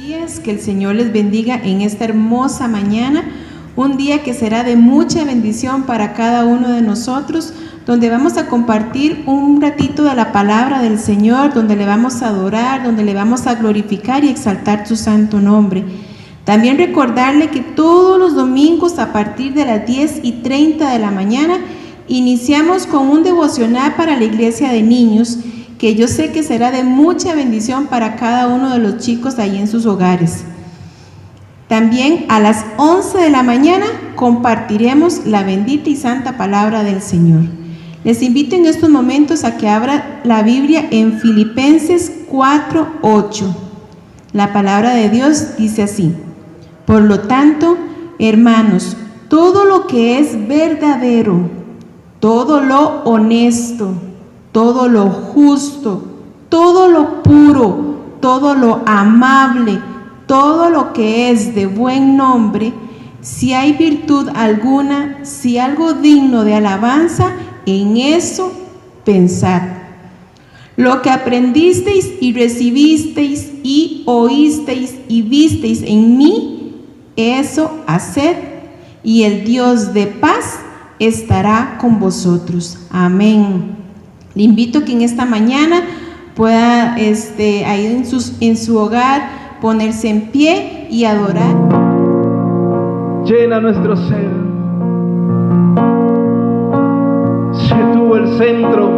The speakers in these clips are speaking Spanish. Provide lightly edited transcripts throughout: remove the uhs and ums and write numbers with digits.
días, que el Señor les bendiga en esta hermosa mañana, un día que será de mucha bendición para cada uno de nosotros, donde vamos a compartir un ratito de la palabra del Señor, donde le vamos a adorar, donde le vamos a glorificar y exaltar su santo nombre. También recordarle que todos los domingos a partir de las 10:30 de la mañana iniciamos con un devocional para la iglesia de niños, que yo sé que será de mucha bendición para cada uno de los chicos ahí en sus hogares. También a las 11 de la mañana compartiremos la bendita y santa palabra del Señor. Les invito en estos momentos a que abra la Biblia en Filipenses 4:8. La palabra de Dios dice así: por lo tanto, hermanos, todo lo que es verdadero, todo lo honesto, todo lo justo, todo lo puro, todo lo amable, todo lo que es de buen nombre, si hay virtud alguna, si algo digno de alabanza, en eso pensad. Lo que aprendisteis y recibisteis y oísteis y visteis en mí, eso haced, y el Dios de paz estará con vosotros. Amén. Le invito a que en esta mañana pueda ahí en su hogar ponerse en pie y adorar. Llena nuestro ser. Sé tú el centro.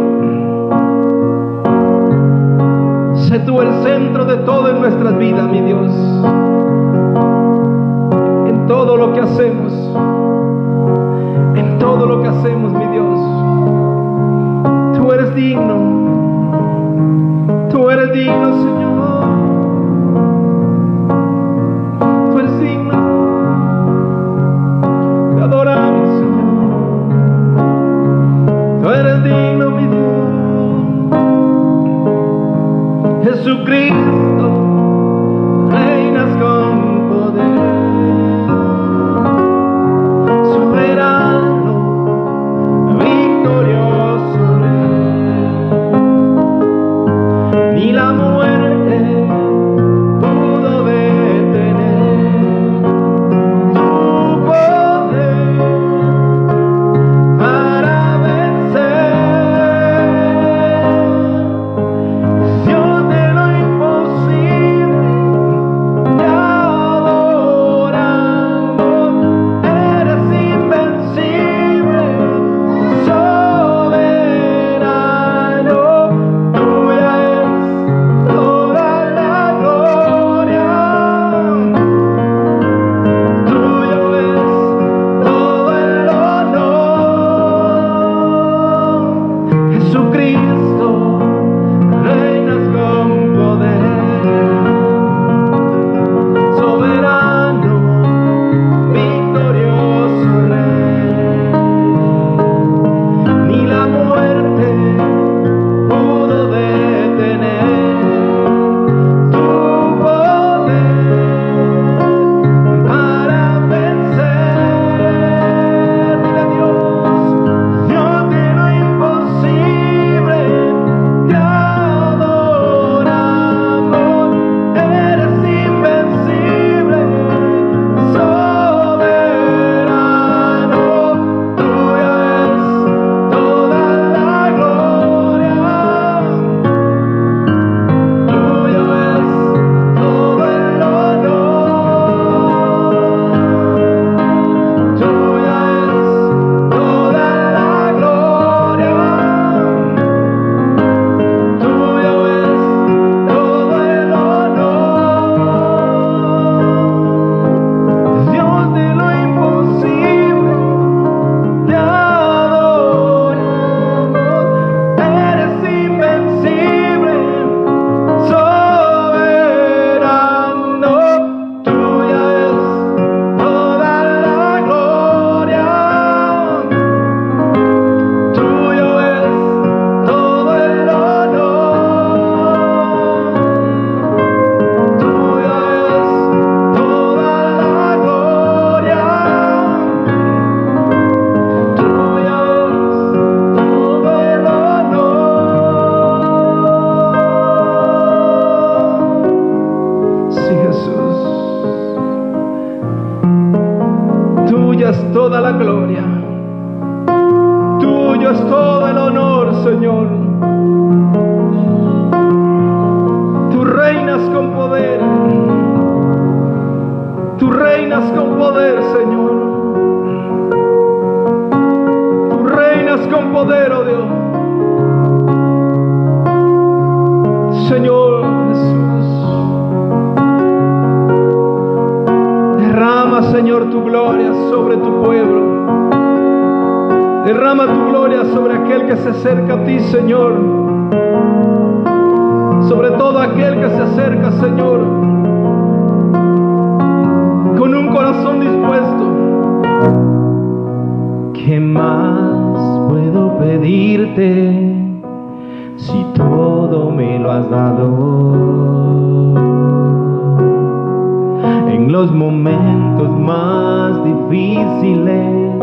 Sé tú el centro de todo en nuestras vidas, mi Dios. En todo lo que hacemos. En todo lo que hacemos, mi Dios. Tú eres digno. Tú eres digno, Señor. Tú eres digno. Te adoramos, Señor. Tú eres digno, mi Dios. Jesucristo, Reina tuya es toda la gloria, tuyo es todo el honor, Señor. Tú reinas con poder, tú reinas con poder, Señor. Tú reinas con poder, oh Dios. Señor Jesús, derrama, Señor, tu gloria sobre tu pueblo. Derrama tu gloria sobre aquel que se acerca a ti, Señor. Sobre todo aquel que se acerca, Señor, con un corazón dispuesto. ¿Qué más puedo pedirte si todo me lo has dado? En los momentos más difíciles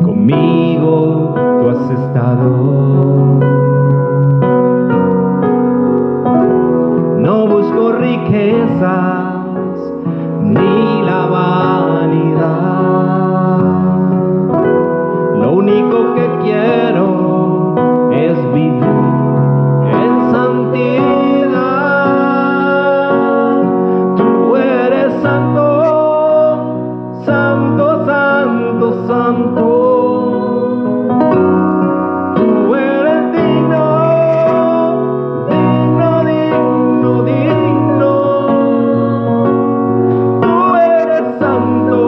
conmigo tú has estado. No busco riquezas ni la vanidad. Lo único que quiero es vivir en santidad. Tú eres santo, santo, santo, santo. Tú eres digno, digno, digno, digno. Tú eres santo,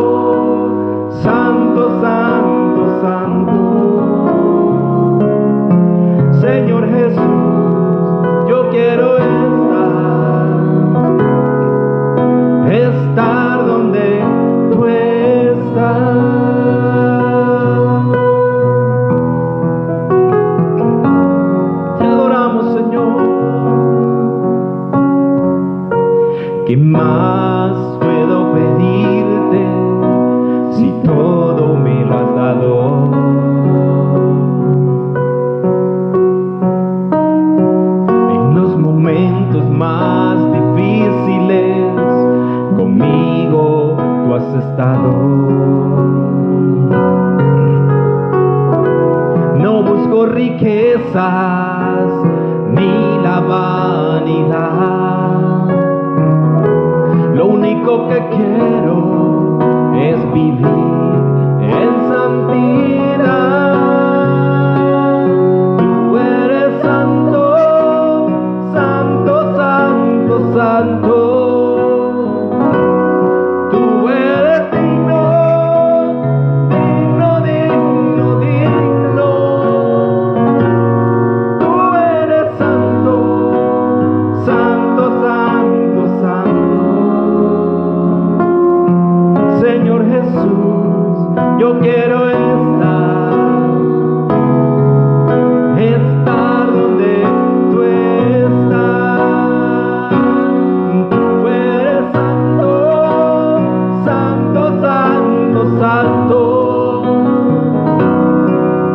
santo, santo, santo. Señor Jesús, yo quiero estar donde tú estás. Te adoramos, Señor. ¿Qué más puedo pedirte si todo me lo has dado? En los momentos más difíciles conmigo tú has estado. No busco riquezas ni la vanidad. Lo único que quiero es vivir en santidad. Tú eres santo, santo, santo, santo. Tú eres digno, digno, digno, digno. Tú eres santo, santo, santo, santo. Señor Jesús, yo quiero estar donde tú estás. Tú eres santo, santo, santo, santo.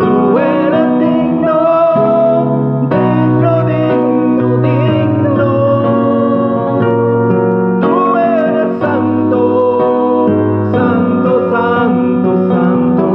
Tú eres digno, digno, digno, digno. Tú eres santo, santo, santo, santo.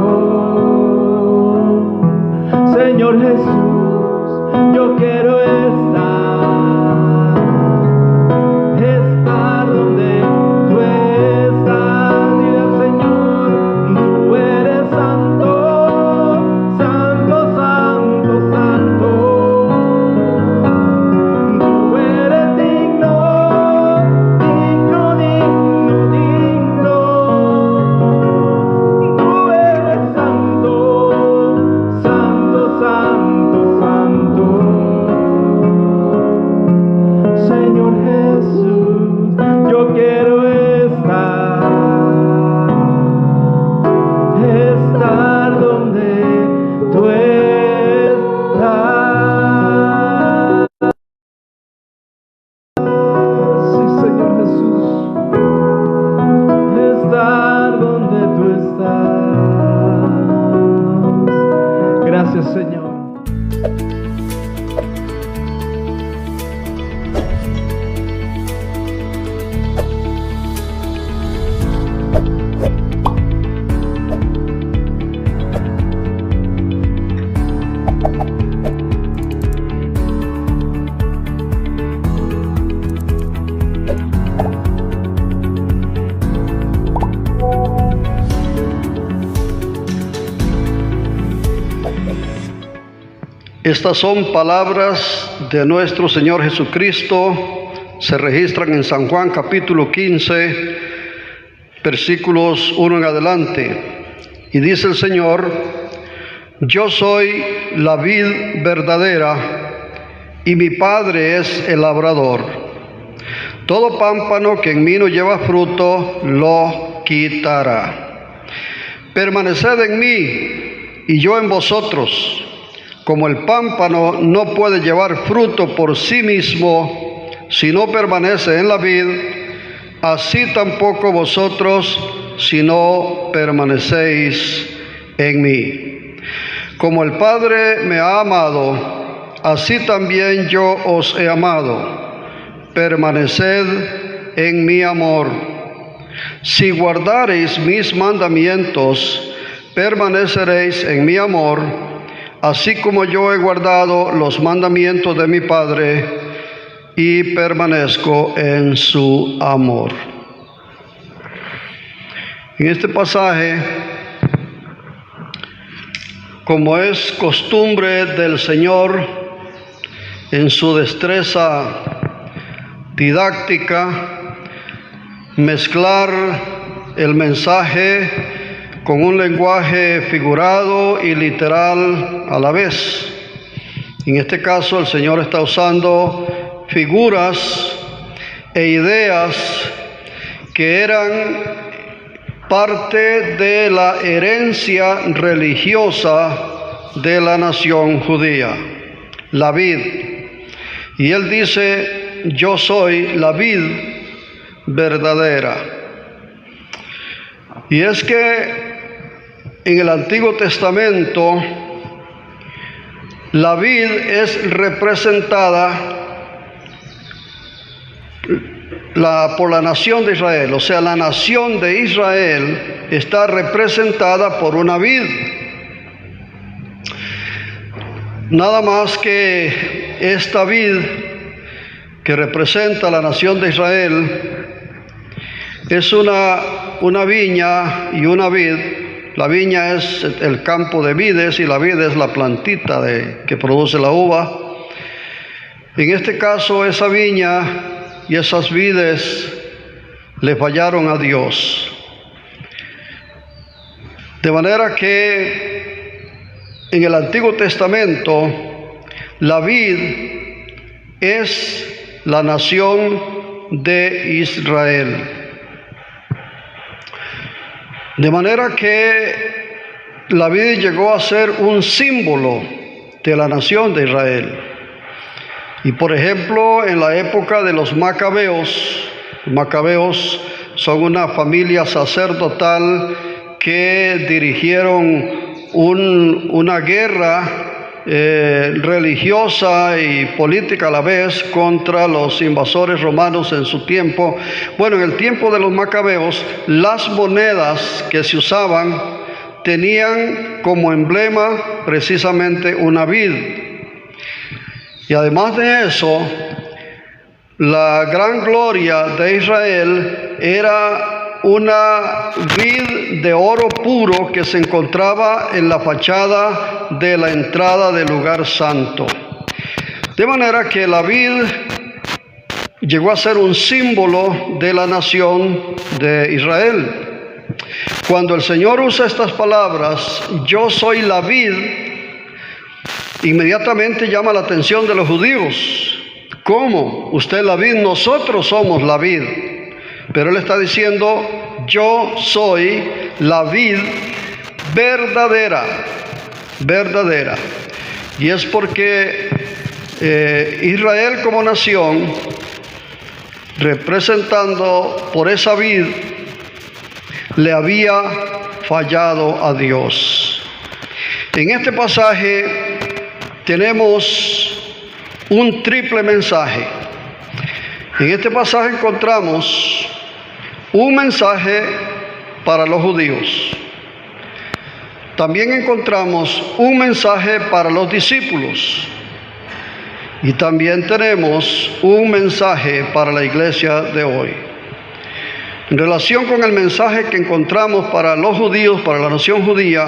Estas son palabras de nuestro Señor Jesucristo, se registran en San Juan capítulo 15, versículos 1 en adelante. Y dice el Señor: yo soy la vid verdadera y mi Padre es el labrador. Todo pámpano que en mí no lleva fruto, lo quitará. Permaneced en mí y yo en vosotros. Como el pámpano no puede llevar fruto por sí mismo si no permanece en la vid, así tampoco vosotros si no permanecéis en mí. Como el Padre me ha amado, así también yo os he amado. Permaneced en mi amor. Si guardareis mis mandamientos, permaneceréis en mi amor, así como yo he guardado los mandamientos de mi Padre y permanezco en su amor. En este pasaje, como es costumbre del Señor en su destreza didáctica, mezclar el mensaje con un lenguaje figurado y literal a la vez. En este caso, el Señor está usando figuras e ideas que eran parte de la herencia religiosa de la nación judía, la vid. Y Él dice: yo soy la vid verdadera. Y es que en el Antiguo Testamento la vid es representada por la nación de Israel, o sea, la nación de Israel está representada por una vid. Nada más que esta vid que representa a la nación de Israel es una viña y una vid. La viña es el campo de vides y la vid es la plantita que produce la uva. En este caso, esa viña y esas vides le fallaron a Dios. De manera que en el Antiguo Testamento la vid es la nación de Israel. De manera que la vid llegó a ser un símbolo de la nación de Israel. Y por ejemplo, en la época de los macabeos son una familia sacerdotal que dirigieron una guerra religiosa y política a la vez contra los invasores romanos en su tiempo. Bueno, en el tiempo de los macabeos, las monedas que se usaban tenían como emblema precisamente una vid. Y además de eso, la gran gloria de Israel era una vid de oro puro que se encontraba en la fachada de la entrada del lugar santo. De manera que la vid llegó a ser un símbolo de la nación de Israel. Cuando el Señor usa estas palabras, yo soy la vid, inmediatamente llama la atención de los judíos. ¿Cómo? Usted es la vid, nosotros somos la vid. Pero Él está diciendo: yo soy la vid verdadera. Y es porque Israel como nación, representando por esa vid, le había fallado a Dios. En este pasaje tenemos un triple mensaje. En este pasaje encontramos un mensaje para los judíos. También encontramos un mensaje para los discípulos. Y también tenemos un mensaje para la iglesia de hoy. En relación con el mensaje que encontramos para los judíos, para la nación judía,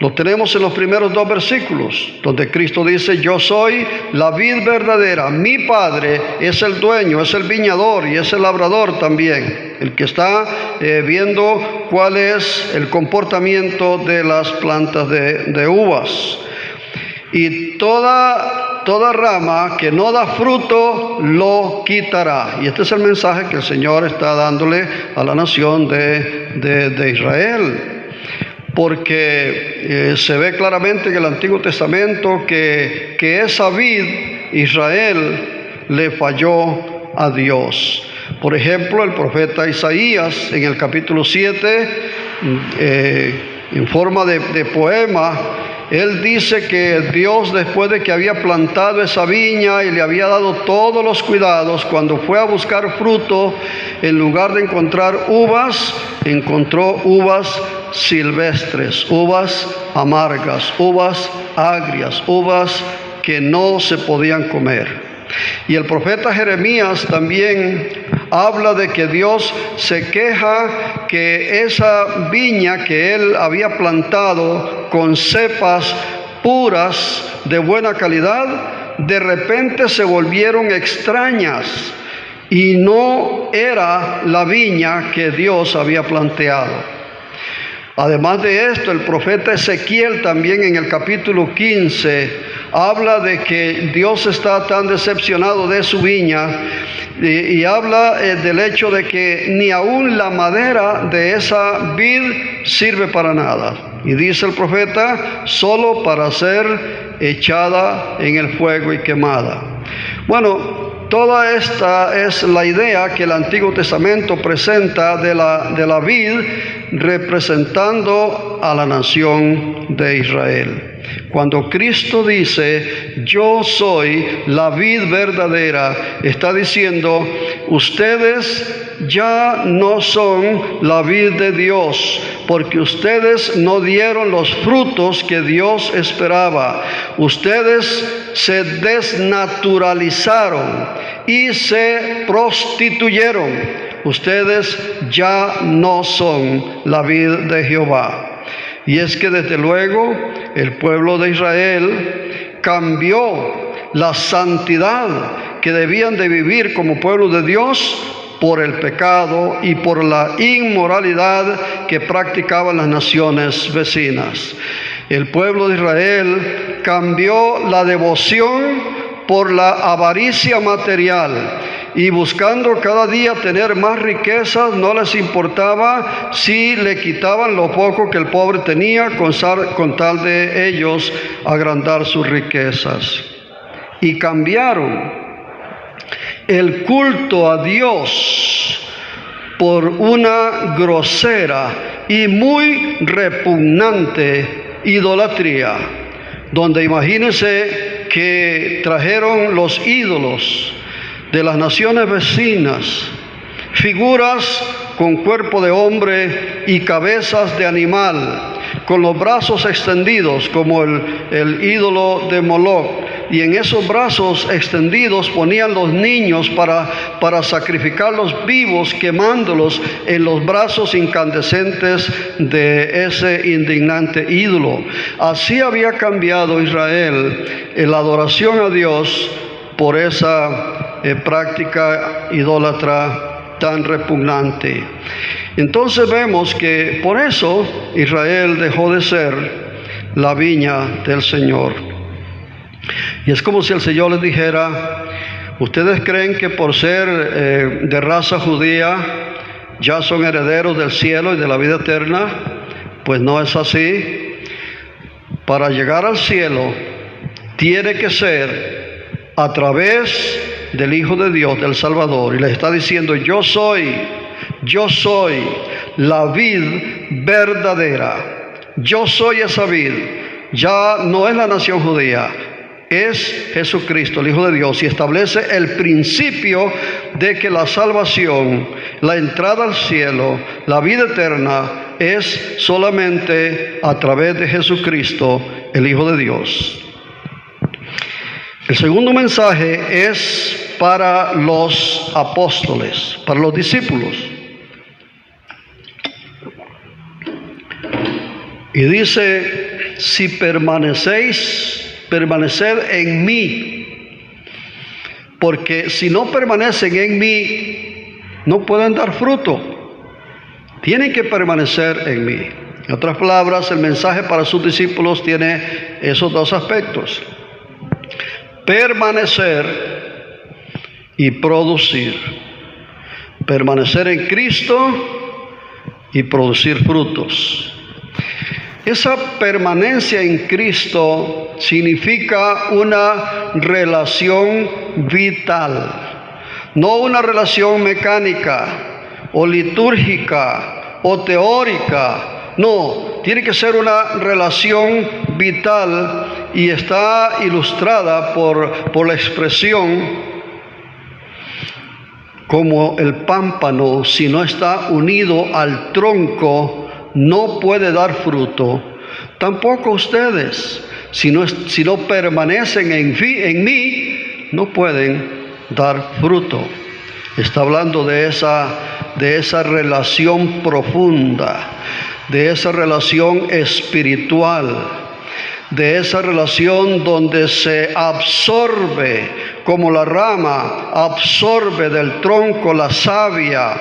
Lo tenemos en los primeros 2 versículos, donde Cristo dice: yo soy la vid verdadera, mi Padre es el dueño, es el viñador y es el labrador también, el que está viendo cuál es el comportamiento de las plantas de uvas. Y toda rama que no da fruto lo quitará. Y este es el mensaje que el Señor está dándole a la nación de Israel. Porque se ve claramente en el Antiguo Testamento que esa vid, Israel, le falló a Dios. Por ejemplo, el profeta Isaías en el capítulo 7, en forma de poema, él dice que Dios, después de que había plantado esa viña y le había dado todos los cuidados, cuando fue a buscar fruto, en lugar de encontrar uvas, encontró uvas silvestres, uvas amargas, uvas agrias, uvas que no se podían comer. Y el profeta Jeremías también habla de que Dios se queja que esa viña que él había plantado con cepas puras de buena calidad, de repente se volvieron extrañas y no era la viña que Dios había planteado. Además de esto, el profeta Ezequiel también en el capítulo 15 habla de que Dios está tan decepcionado de su viña y habla del hecho de que ni aún la madera de esa vid sirve para nada. Y dice el profeta, solo para ser echada en el fuego y quemada. Bueno, toda esta es la idea que el Antiguo Testamento presenta de la vid, representando a la nación de Israel. Cuando Cristo dice, yo soy la vid verdadera, está diciendo, ustedes ya no son la vid de Dios, porque ustedes no dieron los frutos que Dios esperaba. Ustedes se desnaturalizaron y se prostituyeron. Ustedes ya no son la vid de Jehová. Y es que desde luego el pueblo de Israel cambió la santidad que debían de vivir como pueblo de Dios por el pecado y por la inmoralidad que practicaban las naciones vecinas. El pueblo de Israel cambió la devoción por la avaricia material. Y buscando cada día tener más riquezas, no les importaba si le quitaban lo poco que el pobre tenía con tal de ellos agrandar sus riquezas. Y cambiaron el culto a Dios por una grosera y muy repugnante idolatría, donde imagínense que trajeron los ídolos de las naciones vecinas, figuras con cuerpo de hombre y cabezas de animal, con los brazos extendidos como el ídolo de Moloch, y en esos brazos extendidos ponían los niños para sacrificarlos vivos, quemándolos en los brazos incandescentes de ese indignante ídolo. Así había cambiado Israel en la adoración a Dios por esa práctica idólatra tan repugnante. Entonces vemos que por eso Israel dejó de ser la viña del Señor. Y es como si el Señor les dijera, ¿ustedes creen que por ser de raza judía ya son herederos del cielo y de la vida eterna? Pues no es así. Para llegar al cielo tiene que ser a través del Hijo de Dios, del Salvador, y les está diciendo, yo soy la vid verdadera, yo soy esa vid. Ya no es la nación judía, es Jesucristo, el Hijo de Dios, y establece el principio de que la salvación, la entrada al cielo, la vida eterna, es solamente a través de Jesucristo, el Hijo de Dios. El segundo mensaje es para los apóstoles, para los discípulos. Y dice si permaneced en mí. Porque si no permanecen en mí, no pueden dar fruto. Tienen que permanecer en mí. En otras palabras, el mensaje para sus discípulos tiene esos dos aspectos: permanecer y producir. Permanecer en Cristo y producir frutos. Esa permanencia en Cristo significa una relación vital, no una relación mecánica o litúrgica o teórica. No, tiene que ser una relación vital, y está ilustrada por la expresión: como el pámpano, si no está unido al tronco, no puede dar fruto. Tampoco ustedes, si no permanecen en mí, no pueden dar fruto. Está hablando de esa relación profunda, de esa relación espiritual, de esa relación donde se absorbe, como la rama absorbe del tronco la savia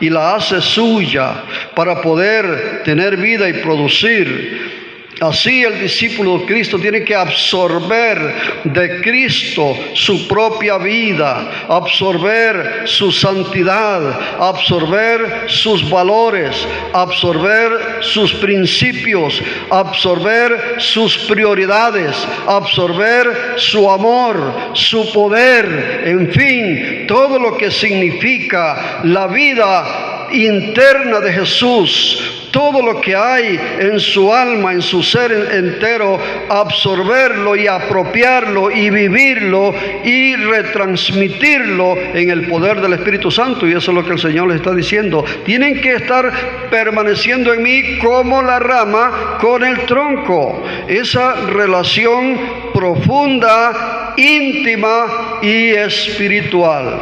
y la hace suya para poder tener vida y producir. Así el discípulo de Cristo tiene que absorber de Cristo su propia vida, absorber su santidad, absorber sus valores, absorber sus principios, absorber sus prioridades, absorber su amor, su poder, en fin, todo lo que significa la vida interna de Jesús. Todo lo que hay en su alma, en su ser entero, absorberlo y apropiarlo y vivirlo y retransmitirlo en el poder del Espíritu Santo. Y eso es lo que el Señor les está diciendo. Tienen que estar permaneciendo en mí como la rama con el tronco. Esa relación profunda, íntima y espiritual.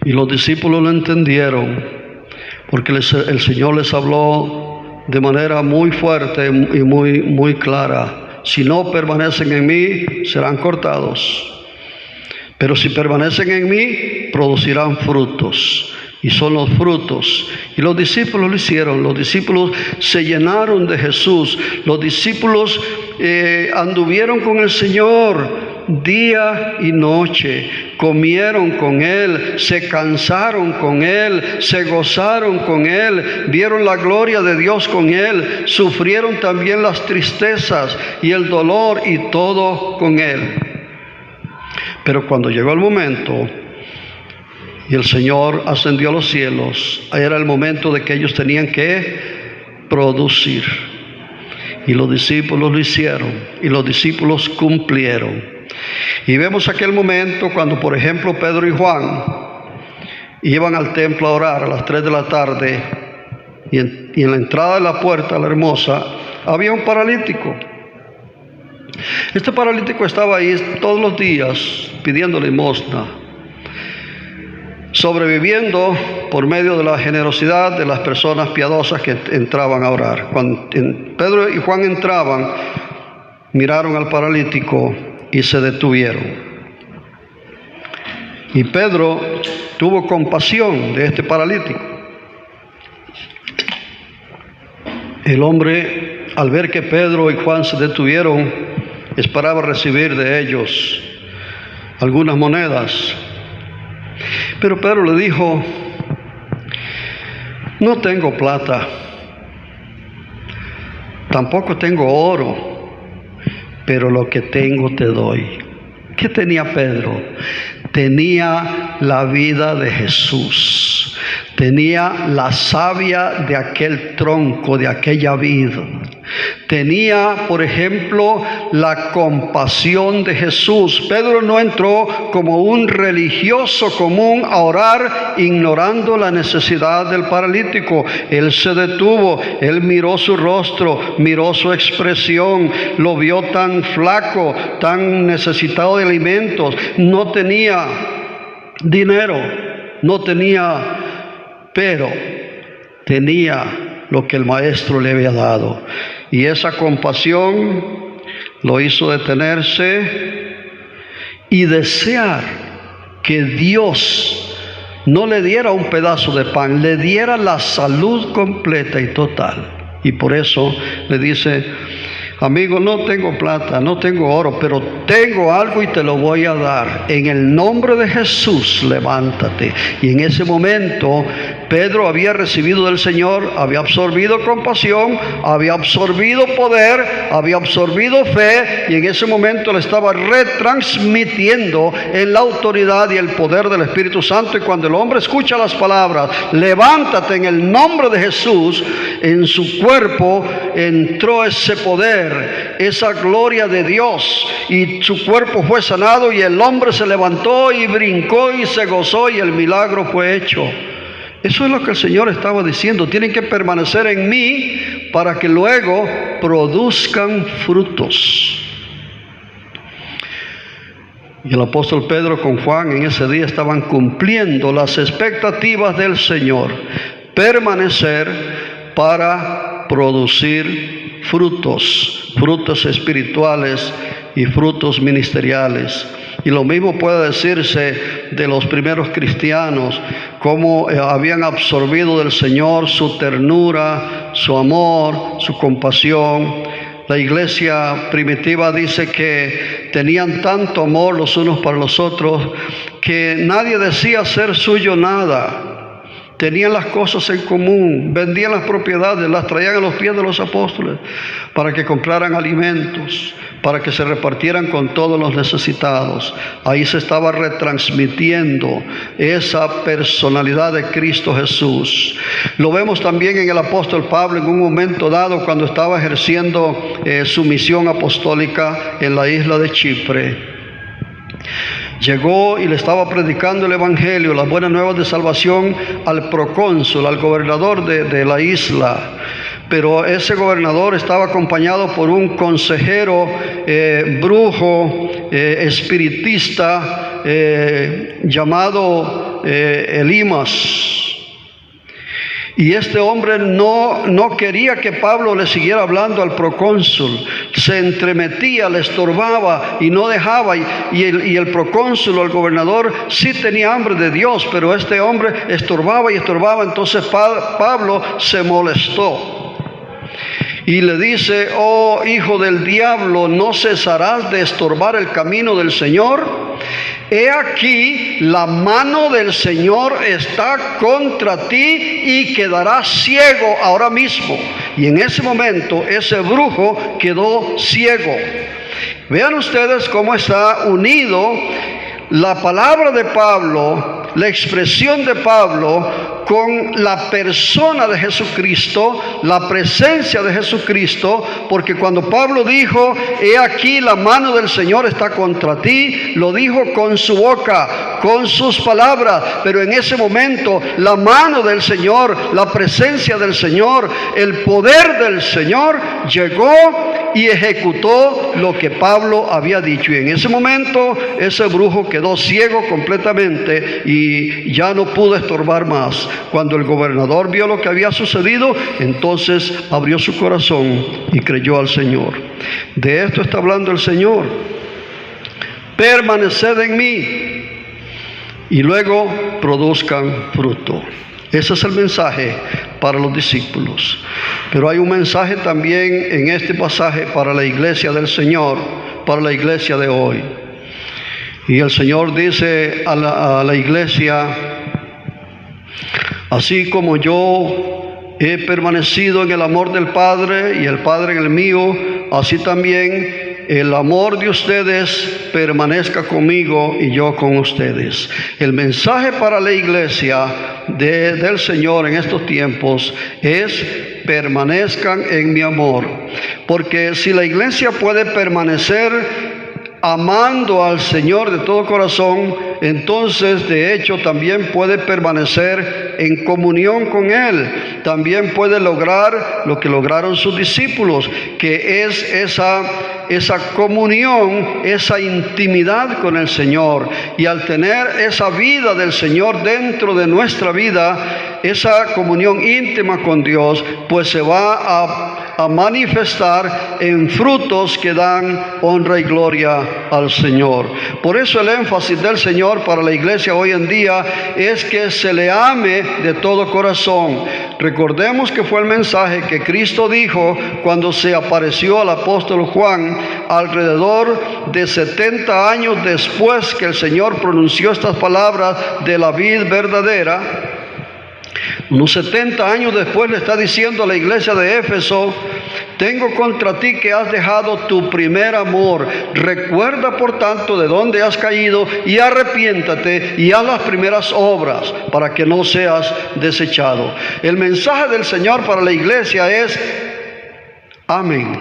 Y los discípulos lo entendieron, porque el Señor les habló de manera muy fuerte y muy clara: si no permanecen en mí, serán cortados. Pero si permanecen en mí, producirán frutos. Y son los frutos. Y los discípulos lo hicieron. Los discípulos se llenaron de Jesús. Los discípulos anduvieron con el Señor día y noche, comieron con Él, se cansaron con Él, se gozaron con Él, vieron la gloria de Dios con Él, sufrieron también las tristezas y el dolor y todo con Él. Pero cuando llegó el momento y el Señor ascendió a los cielos, era el momento de que ellos tenían que producir. Y los discípulos lo hicieron, y los discípulos cumplieron. Y vemos aquel momento cuando, por ejemplo, Pedro y Juan iban al templo a orar a las 3 de la tarde, y en la entrada de la puerta, la hermosa, había un paralítico. Este paralítico estaba ahí todos los días pidiendo limosna, sobreviviendo por medio de la generosidad de las personas piadosas que entraban a orar. Cuando Pedro y Juan entraban, miraron al paralítico y se detuvieron. Y Pedro tuvo compasión de este paralítico. El hombre, al ver que Pedro y Juan se detuvieron, esperaba recibir de ellos algunas monedas. Pero Pedro le dijo: no tengo plata, tampoco tengo oro, pero lo que tengo te doy. ¿Qué tenía Pedro? Tenía la vida de Jesús. Tenía la savia de aquel tronco, de aquella vida. Tenía, por ejemplo, la compasión de Jesús. Pedro no entró como un religioso común a orar, ignorando la necesidad del paralítico. Él se detuvo, él miró su rostro, miró su expresión, lo vio tan flaco, tan necesitado de alimentos. No tenía dinero, no tenía, pero tenía lo que el maestro le había dado. Y esa compasión lo hizo detenerse y desear que Dios no le diera un pedazo de pan, le diera la salud completa y total. Y por eso le dice: amigo, no tengo plata, no tengo oro, pero tengo algo y te lo voy a dar. En el nombre de Jesús, levántate. Y en ese momento, Pedro había recibido del Señor, había absorbido compasión, había absorbido poder, había absorbido fe, y en ese momento le estaba retransmitiendo en la autoridad y el poder del Espíritu Santo. Y cuando el hombre escucha las palabras, levántate en el nombre de Jesús, en su cuerpo entró ese poder, esa gloria de Dios, y su cuerpo fue sanado, y el hombre se levantó y brincó y se gozó, y el milagro fue hecho. Eso es lo que el Señor estaba diciendo: tienen que permanecer en mí para que luego produzcan frutos. Y el apóstol Pedro con Juan en ese día estaban cumpliendo las expectativas del Señor: permanecer para producir frutos, frutos espirituales y frutos ministeriales. Y lo mismo puede decirse de los primeros cristianos, cómo habían absorbido del Señor su ternura, su amor, su compasión. La iglesia primitiva dice que tenían tanto amor los unos para los otros que nadie decía ser suyo nada. Tenían las cosas en común, vendían las propiedades, las traían a los pies de los apóstoles para que compraran alimentos, para que se repartieran con todos los necesitados. Ahí se estaba retransmitiendo esa personalidad de Cristo Jesús. Lo vemos también en el apóstol Pablo en un momento dado, cuando estaba ejerciendo su misión apostólica en la isla de Chipre. Llegó y le estaba predicando el evangelio, las buenas nuevas de salvación, al procónsul, al gobernador de la isla. Pero ese gobernador estaba acompañado por un consejero brujo, espiritista, llamado Elimas. Y este hombre no quería que Pablo le siguiera hablando al procónsul. Se entremetía, le estorbaba y no dejaba. Y el procónsul o el gobernador sí tenía hambre de Dios, pero este hombre estorbaba y estorbaba. Entonces Pablo se molestó y le dice: oh hijo del diablo, ¿no cesarás de estorbar el camino del Señor? He aquí, la mano del Señor está contra ti y quedarás ciego ahora mismo. Y en ese momento ese brujo quedó ciego. Vean ustedes cómo está unido la palabra de Pablo, la expresión de Pablo, con la persona de Jesucristo, la presencia de Jesucristo, porque cuando Pablo dijo: he aquí la mano del Señor está contra ti, lo dijo con su boca, con sus palabras, pero en ese momento la mano del Señor, la presencia del Señor, el poder del Señor llegó y ejecutó lo que Pablo había dicho. Y en ese momento ese brujo quedó ciego completamente y ya no pudo estorbar más. Cuando el gobernador vio lo que había sucedido, entonces abrió su corazón y creyó al Señor. De esto está hablando el Señor: permaneced en mí y luego produzcan fruto. Ese es el mensaje para los discípulos. Pero hay un mensaje también en este pasaje para la iglesia del Señor, para la iglesia de hoy. Y el Señor dice a la iglesia: así como yo he permanecido en el amor del Padre y el Padre en el mío, así también el amor de ustedes permanezca conmigo y yo con ustedes. El mensaje para la iglesia del Señor en estos tiempos es: permanezcan en mi amor. Porque si la iglesia puede permanecer amando al Señor de todo corazón, entonces de hecho también puede permanecer en comunión con Él. También puede lograr lo que lograron sus discípulos, que es esa comunión, esa intimidad con el Señor. Y al tener esa vida del Señor dentro de nuestra vida, esa comunión íntima con Dios, pues se va a manifestar en frutos que dan honra y gloria al Señor. Por eso el énfasis del Señor para la iglesia hoy en día es que se le ame de todo corazón. Recordemos que fue el mensaje que Cristo dijo cuando se apareció al apóstol Juan, alrededor de 70 años después que el Señor pronunció estas palabras de la vid verdadera. Unos 70 años después le está diciendo a la iglesia de Éfeso: tengo contra ti que has dejado tu primer amor. Recuerda por tanto de dónde has caído y arrepiéntate y haz las primeras obras para que no seas desechado. El mensaje del Señor para la iglesia es: amén.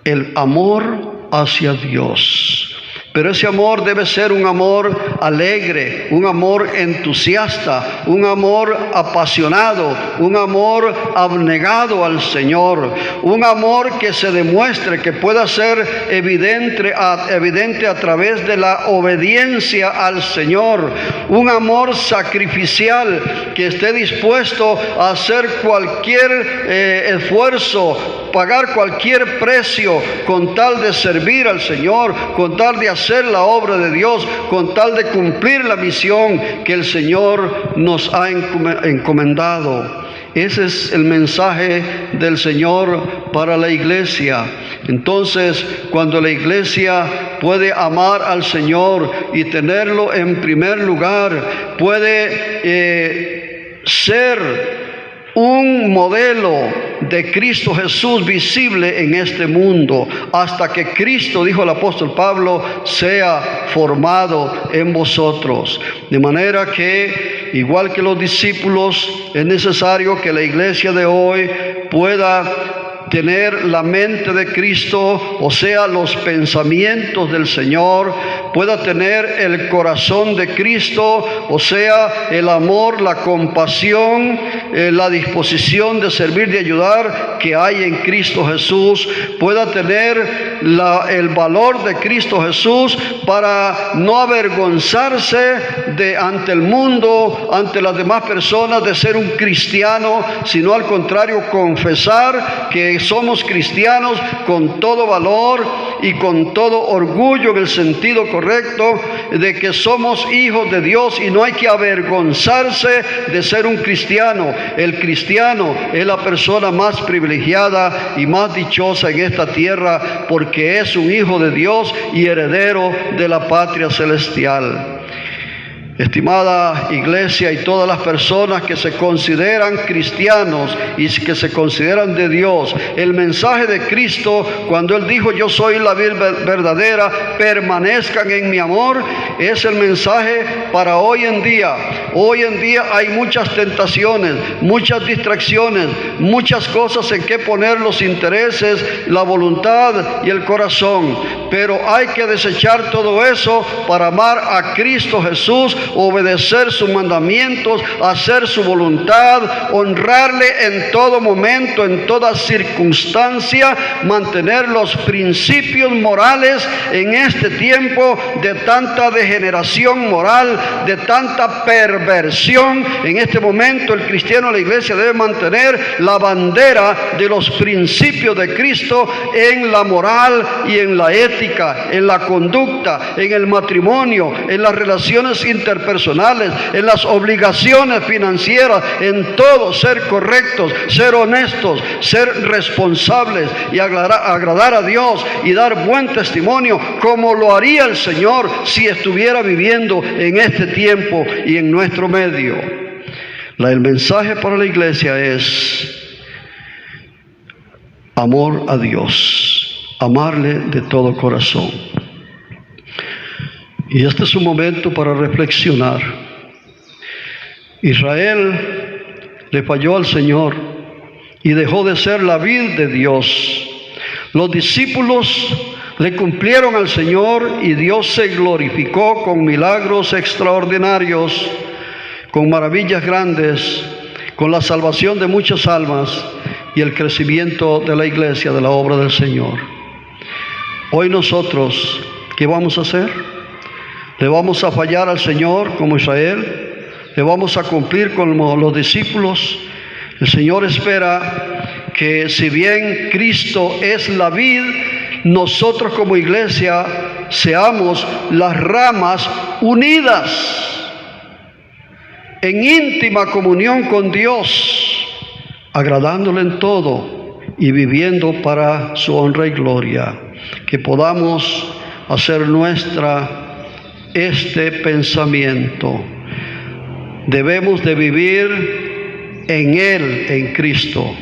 El amor hacia Dios. Pero ese amor debe ser un amor alegre, un amor entusiasta, un amor apasionado, un amor abnegado al Señor, un amor que se demuestre, que pueda ser evidente a través de la obediencia al Señor, un amor sacrificial que esté dispuesto a hacer cualquier esfuerzo, pagar cualquier precio con tal de servir al Señor, con tal de hacer la obra de Dios, con tal de cumplir la misión que el Señor nos ha encomendado. Ese es el mensaje del Señor para la iglesia. Entonces, cuando la iglesia puede amar al Señor y tenerlo en primer lugar, puede ser un modelo de Cristo Jesús visible en este mundo, hasta que Cristo, dijo el apóstol Pablo, sea formado en vosotros. De manera que, igual que los discípulos, es necesario que la iglesia de hoy pueda tener la mente de Cristo, o sea, los pensamientos del Señor, pueda tener el corazón de Cristo, o sea, el amor, la compasión, la disposición de servir, de ayudar que hay en Cristo Jesús, pueda tener el valor de Cristo Jesús para no avergonzarse ante el mundo, ante las demás personas, de ser un cristiano, sino al contrario, confesar que somos cristianos con todo valor y con todo orgullo, en el sentido correcto de que somos hijos de Dios, y no hay que avergonzarse de ser un cristiano. El cristiano es la persona más privilegiada y más dichosa en esta tierra, porque es un hijo de Dios y heredero de la patria celestial. Estimada iglesia y todas las personas que se consideran cristianos y que se consideran de Dios, el mensaje de Cristo, cuando Él dijo: yo soy la vid verdadera, permanezcan en mi amor, es el mensaje para hoy en día. Hoy en día hay muchas tentaciones, muchas distracciones, muchas cosas en que poner los intereses, la voluntad y el corazón, pero hay que desechar todo eso para amar a Cristo Jesús, obedecer sus mandamientos, hacer su voluntad, honrarle en todo momento, en toda circunstancia, mantener los principios morales en este tiempo de tanta degeneración moral, de tanta perversión. En este momento el cristiano, la iglesia, debe mantener la bandera de los principios de Cristo en la moral y en la ética, en la conducta, en el matrimonio, en las relaciones interpersonales, en las obligaciones financieras, en todo ser correctos, ser honestos, ser responsables y agradar a Dios y dar buen testimonio, como lo haría el Señor si estuviera viviendo en este tiempo y en nuestro medio. El mensaje para la iglesia es amor a Dios, amarle de todo corazón. Y este es un momento para reflexionar. Israel le falló al Señor y dejó de ser la vid de Dios. Los discípulos le cumplieron al Señor y Dios se glorificó con milagros extraordinarios, con maravillas grandes, con la salvación de muchas almas y el crecimiento de la iglesia, de la obra del Señor. Hoy nosotros, ¿qué vamos a hacer? ¿Le vamos a fallar al Señor como Israel? le vamos a cumplir como los discípulos. El Señor espera que si bien Cristo es la vid, nosotros como iglesia seamos las ramas unidas en íntima comunión con Dios, agradándole en todo y viviendo para su honra y gloria. Que podamos hacer nuestra este pensamiento. Debemos de vivir en Él, en Cristo,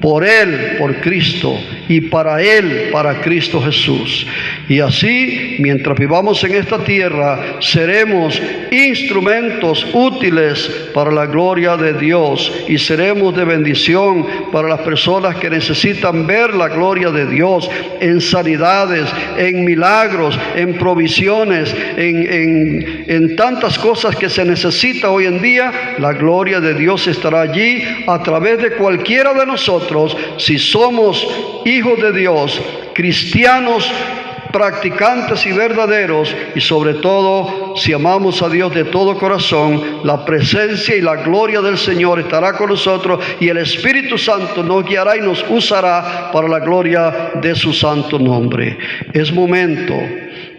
por Él, por Cristo, y para Él, para Cristo Jesús. Y así, mientras vivamos en esta tierra, seremos instrumentos útiles para la gloria de Dios y seremos de bendición para las personas que necesitan ver la gloria de Dios en sanidades, en milagros, en provisiones, en tantas cosas que se necesita hoy en día. La gloria de Dios estará allí a través de cualquiera de nosotros, si somos hijos de Dios, cristianos practicantes y verdaderos, y sobre todo si amamos a Dios de todo corazón. La presencia y la gloria del Señor estará con nosotros y el Espíritu Santo nos guiará y nos usará para la gloria de su santo nombre. Es momento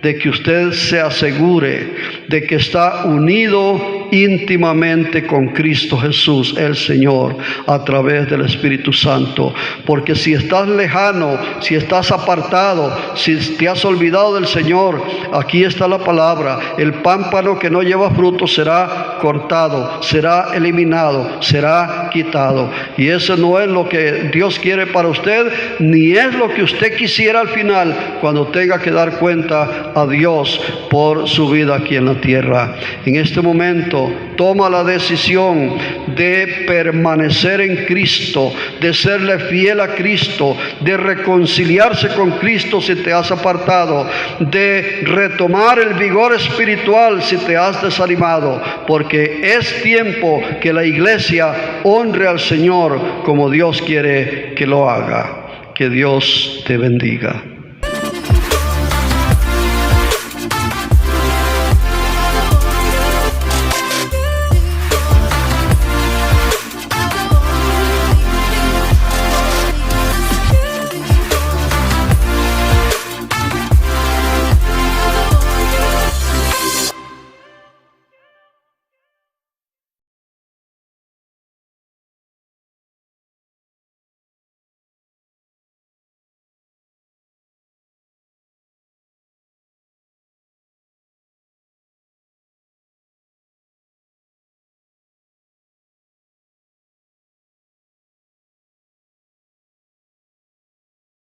de que usted se asegure de que está unido íntimamente con Cristo Jesús, el Señor, a través del Espíritu Santo. Porque si estás lejano, si estás apartado, si te has olvidado del Señor, aquí está la palabra: el pámpano que no lleva fruto será cortado, será eliminado, será quitado. Y eso no es lo que Dios quiere para usted, ni es lo que usted quisiera al final, cuando tenga que dar cuenta a Dios por su vida aquí en la tierra. En este momento toma la decisión de permanecer en Cristo, de serle fiel a Cristo, de reconciliarse con Cristo si te has apartado, de retomar el vigor espiritual si te has desanimado, porque es tiempo que la iglesia honre al Señor como Dios quiere que lo haga. Que Dios te bendiga.